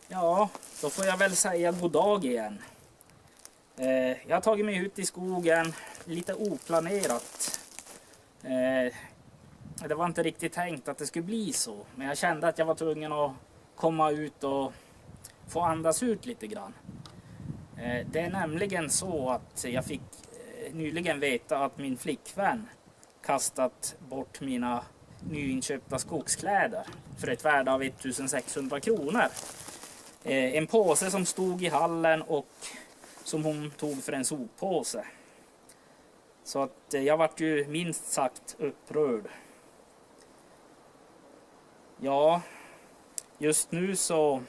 Ja, då får jag väl säga god dag igen. Jag har tagit mig ut i skogen lite oplanerat. Det var inte riktigt tänkt att det skulle bli så. Men jag kände att jag var tvungen att komma ut och få andas ut lite grann. Det är nämligen så att jag fick nyligen veta att min flickvän kastat bort mina nyinköpta skogskläder för ett värde av 1600 kronor. En påse som stod i hallen och som hon tog för en soppåse. Så att jag vart ju minst sagt upprörd. Ja, just nu så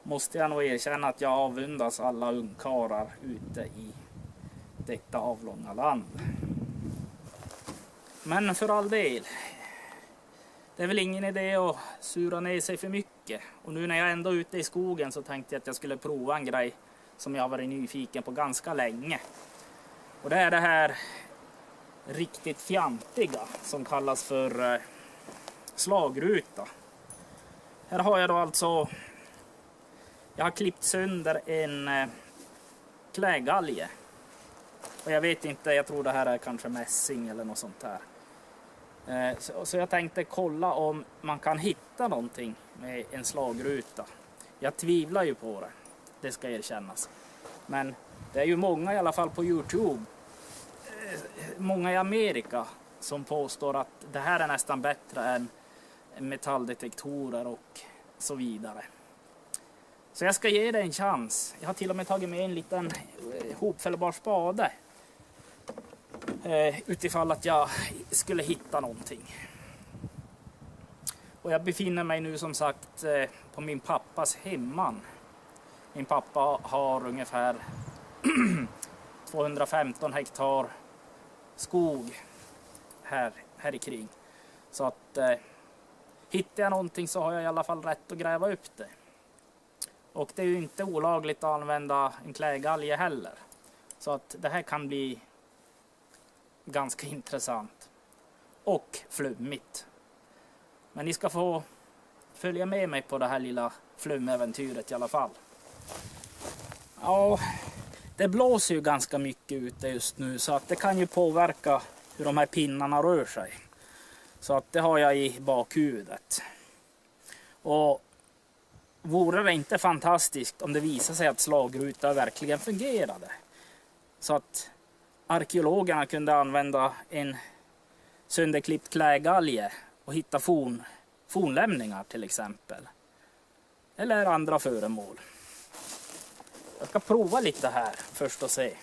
måste jag nog erkänna att jag avundas alla ungkarlar ute i detta avlånga land. Men för all del, det är väl ingen idé att sura ner sig för mycket. Och nu när jag ändå är ute i skogen så tänkte jag att jag skulle prova en grej som jag har varit nyfiken på ganska länge. Och det är det här riktigt fjantiga som kallas för slagruta. Här har jag då alltså, jag har klippt sönder en klägalge. Och jag vet inte, jag tror det här är kanske mässing eller något sånt här. Så jag tänkte kolla om man kan hitta någonting med en slagruta. Jag tvivlar ju på det, det ska erkännas. Men det är ju många i alla fall på YouTube, många i Amerika som påstår att det här är nästan bättre än metalldetektorer och så vidare. Så jag ska ge det en chans. Jag har till och med tagit med en liten hopfällbar spade. Utifall att jag skulle hitta någonting. Och jag befinner mig nu som sagt på min pappas hemman. Min pappa har ungefär 215 hektar skog här i kring. Så att hittar jag någonting så har jag i alla fall rätt att gräva upp det. Och det är ju inte olagligt att använda en klägalge heller. Så att det här kan bli ganska intressant. Och flummigt. Men ni ska få följa med mig på det här lilla flumäventyret i alla fall. Ja, det blåser ju ganska mycket ute just nu så att det kan ju påverka hur de här pinnarna rör sig. Så att det har jag i bakhuvudet. Och vore det inte fantastiskt om det visar sig att slagruta verkligen fungerade? Så att arkeologerna kunde använda en sönderklippt klägalge och hitta fornlämningar till exempel. Eller andra föremål. Jag ska prova lite här först och se.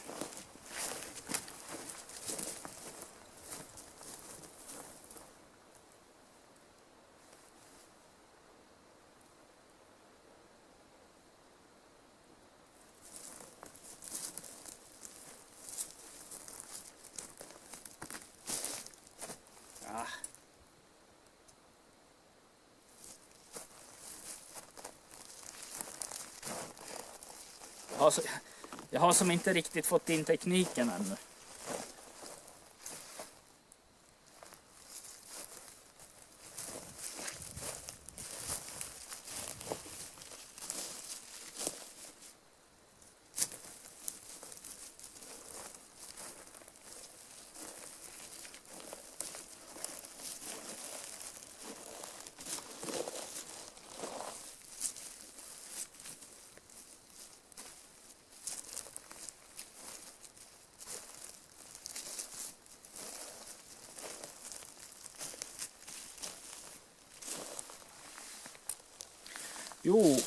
Jag har som inte riktigt fått in tekniken ännu. Jo,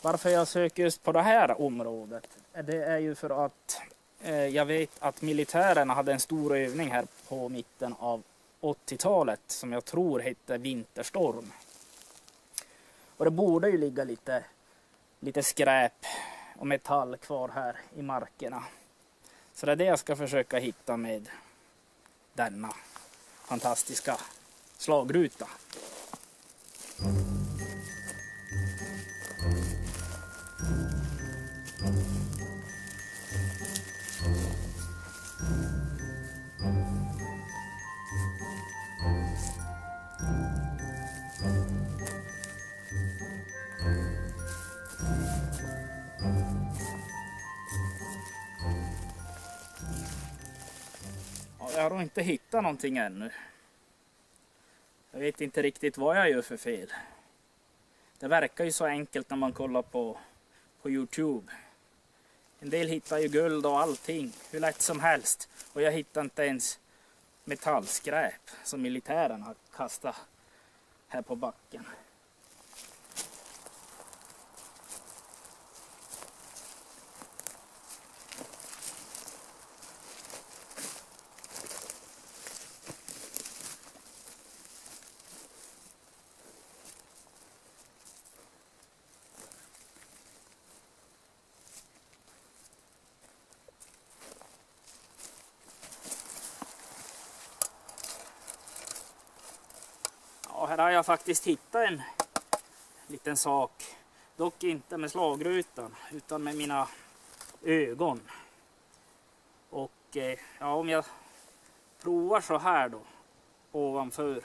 varför jag söker just på det här området, det är ju för att jag vet att militärerna hade en stor övning här på mitten av 80-talet som jag tror hette Vinterstorm. Och det borde ju ligga lite skräp och metall kvar här i markerna. Så det är det jag ska försöka hitta med denna fantastiska slagruta. jag har nog inte hittat någonting ännu. Jag vet inte riktigt vad jag gör för fel. Det verkar ju så enkelt när man kollar på YouTube. En del hittar ju guld och allting, hur lätt som helst. Och jag hittar inte ens metallskräp som militären har kastat här på backen. Ja, här har jag faktiskt hittat en liten sak. Dock inte med slagrutan utan med mina ögon. Och ja, om jag provar så här då ovanför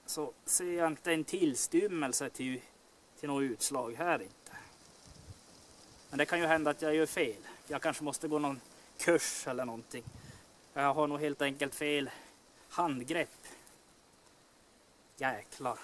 så ser jag inte en tillstymmelse till något utslag här inte. Men det kan ju hända att jag gör fel. Jag kanske måste gå någon kurs eller någonting. Jag har nog helt enkelt fel handgrepp. Jäklar.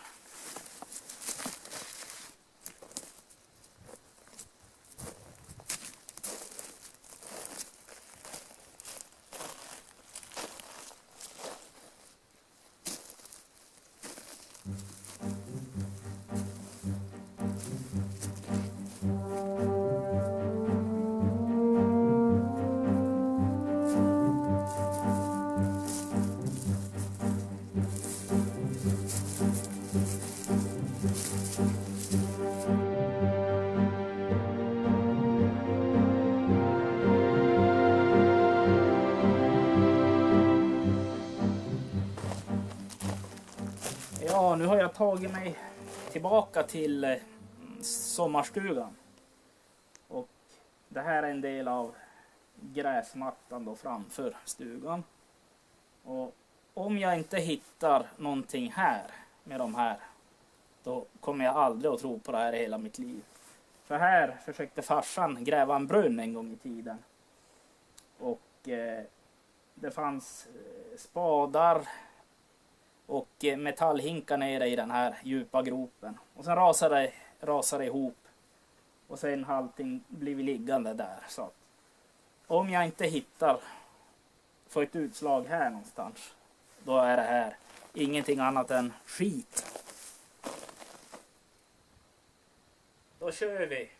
Ja, nu har jag tagit mig tillbaka till sommarstugan. Och det här är en del av gräsmattan då framför stugan. Och om jag inte hittar någonting här med de här, då kommer jag aldrig att tro på det här i hela mitt liv. För här försökte farsan gräva en brunn en gång i tiden. Och det fanns spadar och metallhinkar nere i den här djupa gropen. Och sen rasade ihop. Och sen har allting blivit liggande där. Så att om jag inte får ett utslag här någonstans, då är det här ingenting annat än skit. Då kör vi.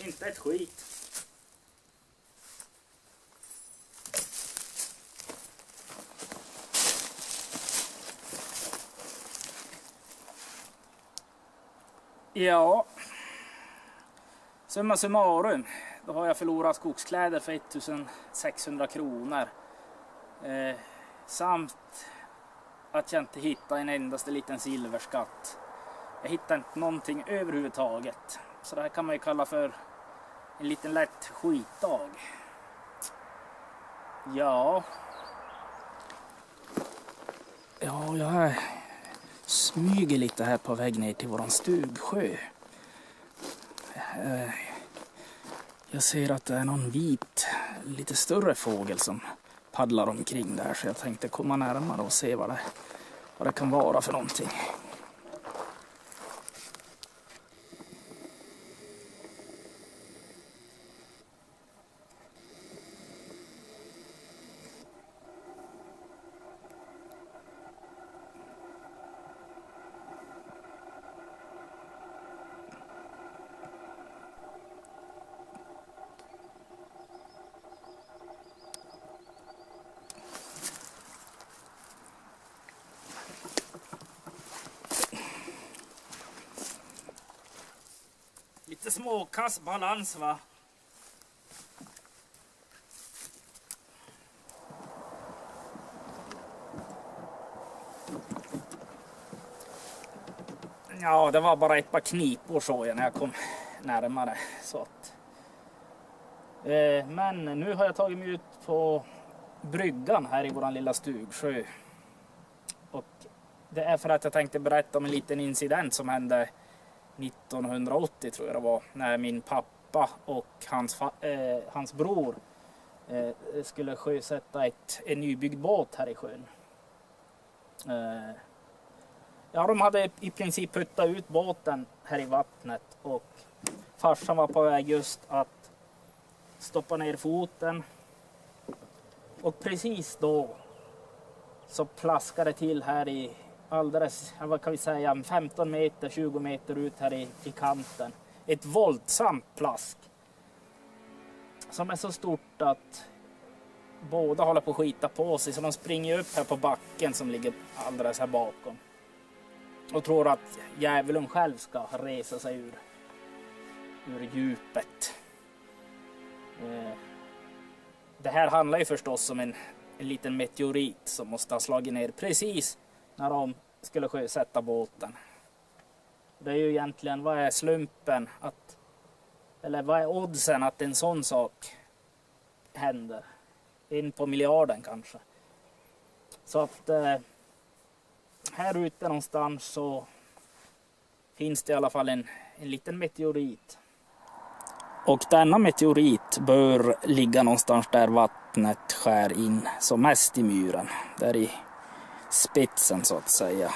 Inte ett skit. Ja. Summa summarum. Då har jag förlorat skogskläder för 1600 kronor. Samt att jag inte hittar en endaste liten silverskatt. Jag hittar inte någonting överhuvudtaget. Så det här kan man ju kalla för en liten lätt skitdag. Ja. Ja, jag smyger lite här på väg ner till våran stugsjö. Jag ser att det är någon vit, lite större fågel som paddlar omkring där. Så jag tänkte komma närmare och se vad det kan vara för någonting. Lite småkass balans va? Ja, det var bara ett par knipor så jag när jag kom närmare. Så att. Men nu har jag tagit mig ut på bryggan här i våran lilla Stugsjö. Och det är för att jag tänkte berätta om en liten incident som hände 1980 tror jag det var. När min pappa och hans bror skulle sjösätta en nybyggd båt här i sjön. Ja, de hade i princip puttat ut båten här i vattnet och farsan var på väg just att stoppa ner foten. Och precis då så plaskade det till här i alldeles, vad kan vi säga, 15 meter, 20 meter ut här i kanten. Ett våldsamt plask. Som är så stort att båda håller på att skita på sig. Så de springer upp här på backen som ligger alldeles här bakom. Och tror att djävulen själv ska resa sig ur djupet. Det här handlar ju förstås om en liten meteorit som måste ha slagit ner precis när de skulle sjösätta båten. Det är ju egentligen, vad är slumpen eller vad är oddsen att en sån sak händer? 1 på miljarden kanske. Så att här ute någonstans så finns det i alla fall en liten meteorit. Och denna meteorit bör ligga någonstans där vattnet skär in som mest i myren. Där i spetsen så att säga.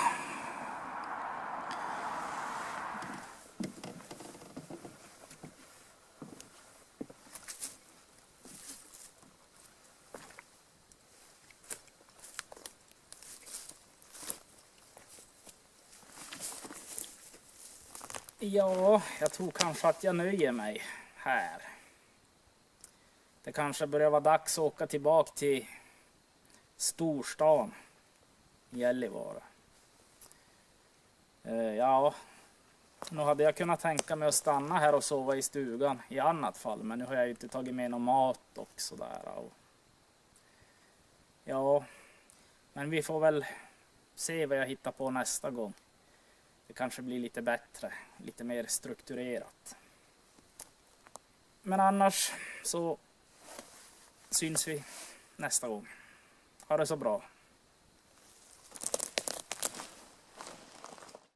Ja, jag tror kanske att jag nöjer mig här. Det kanske börjar vara dags att åka tillbaka till storstan Gällivare. Ja, nu hade jag kunnat tänka mig att stanna här och sova i stugan i annat fall. Men nu har jag ju inte tagit med någon mat och sådär. Ja, men vi får väl se vad jag hittar på nästa gång. Det kanske blir lite bättre, lite mer strukturerat. Men annars så syns vi nästa gång. Ha det så bra.